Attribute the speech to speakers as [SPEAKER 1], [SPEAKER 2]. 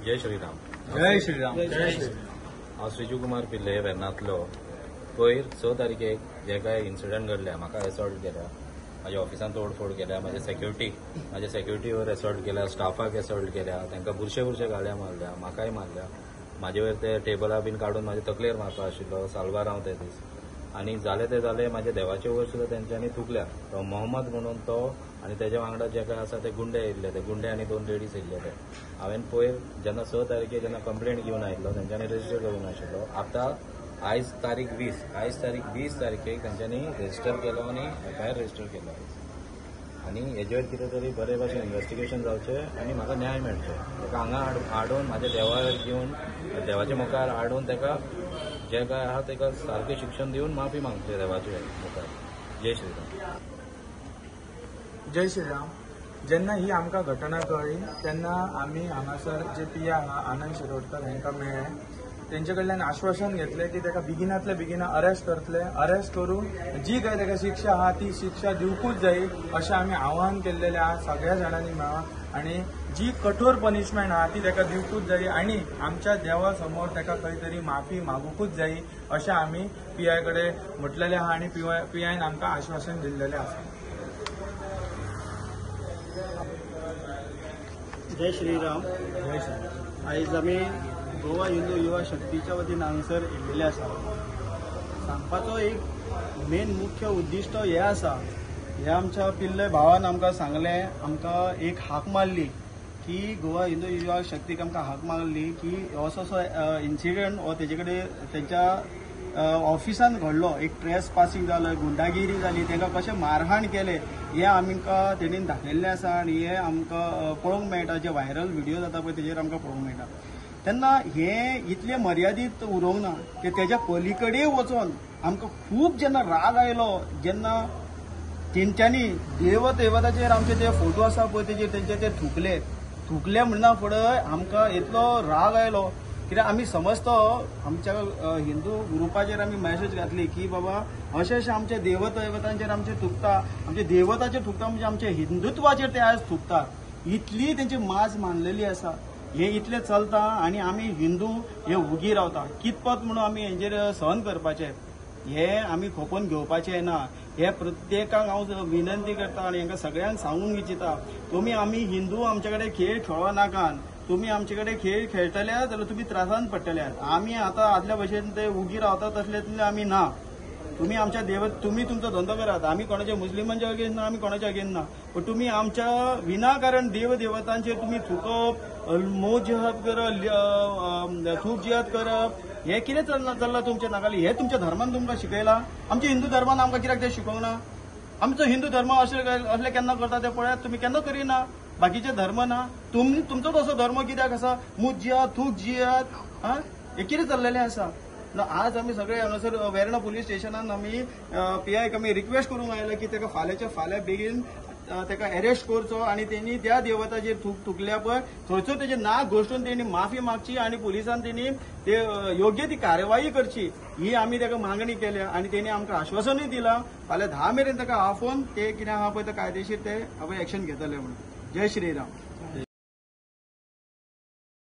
[SPEAKER 1] जय श्रीराम.
[SPEAKER 2] जय श्रीराम.
[SPEAKER 3] जय श्रीराम.
[SPEAKER 1] हांव श्रीजू कुमार पिल्ले वेर्नांतलो. पयर 6 तारखेक जे काय इन्सिडंट घडल्या, म्हाका असॉल्ट केल्या, माझ्या ऑफिसान तोडफोड केल्या, माझ्या सेक्युरिटीवर असॉल्ट केल्या, स्टाफाक असॉल्ट केल्या, तांकां बुरशे गाड्या मारल्या, म्हाकाय मारल्या. म्हाजे वयर ते टेबला बीन काडून म्हाजे तकलेर मारपा आशिल्लो, साल्वार हांव ते दीस. आनी जाले ते जाले म्हाजे देवाचे वयर सुद्दां तेंच्यांनी थुकल्या. तो मोहम्मद म्हणून तो आनी तेज्या वांगडा जे काय आसा ते गुंडे येयल्ले, ते गुंडे आनी 2 लेडीज येयल्ले. ते हांवें पयर जेन्ना 6 तारखेक जेन्ना कंप्लेंट घेवन आयिल्लो तेंच्यांनी रजिस्टर करून नाशिल्लो. आतां आयज तारीख 20 तारखेक तेंच्यांनी रजिस्टर केलो आनी FIR रजिस्टर केलो. आनी हेजेर कितें तरी बरे भाशेन इन्व्हेस्टिगेशन जावचें आनी म्हाका न्याय मेळचो. ताका हांगा हाडून म्हाज्या देवार घेवन देवाच्या मुखार हाडून ताका जे काय आहा ताका सारकें शिक्षण दिवन माफी मागचे देवाचे मुखार. जय श्रीराम.
[SPEAKER 2] जय श्रीराम. जेन्ना ही आमकां घटना कळ्ळी तेन्ना आमी हांगासर जे PI आहा आनंद शिरोडकर हांकां मेळ्ळे. तेंचे कडल्यान आश्वासन घेतले की ताका बेगिनांतले बेगिना अरेस्ट करतले. अरेस्ट करून जी काय ताका शिक्षा आहा ती शिक्षा दिवकूच जायी अशें आमी आवाहन केल्लेलें आहा सगळ्या जाणांनी मेळोन. आनी जी कठोर पनिशमेंट आहा ती ताका दिवकूच जायी आनी आमच्या देवा समोर ताका खंय तरी माफी मागूकूच जायी अशें आमी PI कडेन म्हटलेलें आहा आनी PIन आमकां आश्वासन दिल्लेलें आसा.
[SPEAKER 3] जय श्रीराम.
[SPEAKER 2] जय श्रीराम.
[SPEAKER 3] आयज आमी गोवा हिंदू युवा शक्तीच्या वतीन हांगसर येयल्लेले आसा. सांगपाचो एक मेन मुख्य उद्दिश्ट हे आसा, हे आमच्या पिल्ले भावान आमकां सांगलें, आमकां एक हाक मारली की गोवा हिंदू युवा शक्तीक आमकां हाक मारली की असो इन्सिडंट हो तेजे कडेन तेंच्या ऑफिसान घडलो. एक ट्रेस पासिंग जालो, गुंडागिरी जाली, तांकां कशें मारहाण केलें हें आमकां तेणीन दाखयल्लें आसा आनी हें आमकां पळोवंक मेळटा. जे व्हायरल व्हिडिओ जाता पळय तेजेर आमकां पळोवंक मेळटा. तेन्ना हें इतलें मर्यादीत उरोवंक ना की तेज्या पलीकडे वचोन आमकां खूब जेन्ना राग आयलो, जेन्ना तेंच्यांनी देवताचेर आमचे ते फोटो आसा पळय तेजेर तेंचे ते थुकले म्हणना फुडें आमकां इतलो राग आयलो. कित्याक आमी समजतो आमच्या हिंदू ग्रुपाचेर आमी मॅसेज घातली की बाबा अशें आमचे देवतांचेर आमचे थुकता, आमचे देवताचेर थुकता म्हणजे आमच्या हिंदुत्वाचेर ते आज थुकता. इतली तेंची माज मानलेली आसा. हे इतलें चलता आनी आमी हिंदू हे उगी रावता. कितपत म्हणून आमी हेंचेर सहन करपाचें हे आमी खोपून घेवपाचें ना. हे प्रत्येकाक हांव विनंती करता आनी हांकां सगळ्यांक सांगूंक इच्छिता, तुमी आमी हिंदू आमचे कडेन खेळ खेळो नाकात. तुमी आमचे कडेन खेळ खेळटले जाल्यार तुमी त्रासान पडटल्यात. आमी आतां आदल्या भशेन ते उगी रावता तसले आमी ना. तुमी आमच्या तुमी तुमचो धंदो करात. आमी कोणाच्या मुस्लिमांच्या अगेन्स्ट ना, आमी कोणाच्या अगेन्स्ट ना. पण तुमी आमच्या विनाकारण देवतांचेर तुमी थुकप, मोह जिहाद करप, थूक जिहाद करप, हे कितें चल्लां तुमच्या नाकाली? हे तुमच्या धर्मान तुमकां शिकयलां? आमच्या हिंदू धर्मान आमकां कित्याक ते शिकोवंक ना? आमचो हिंदू धर्म असले केन्ना करता ते पळयात तुमी, केन्ना करिना. बाकीचे धर्म ना. तुमचो तसो धर्म कित्याक आसा? मूत जिहाद, थूक जिहाद, हे कितें चल्लेलें आसा? आज आमी सगळे हांगासर वेर्णा पुलीस स्टेशनान आमी PIक आमी रिक्वेस्ट करूंक आयला की ताका फाल्यांच्या फाल्यां बेगीन ताका अरेस्ट करचो आनी तेणी त्या देवताचेर थुकल्या पळय थंयसर तेजे नाक घोष्टून तेणी माफी मागची आनी पुलिसान तेणी ते योग्य ती कारवाई करची ही आमी ताका मागणी केल्या. आनी तेणी आमकां आश्वासनूय दिलां फाल्यां 10 मेरेन ताका आफोवन ते कितें आहा पळय ते कायदेशीर ते एक्शन घेतले म्हणून. जय श्रीराम.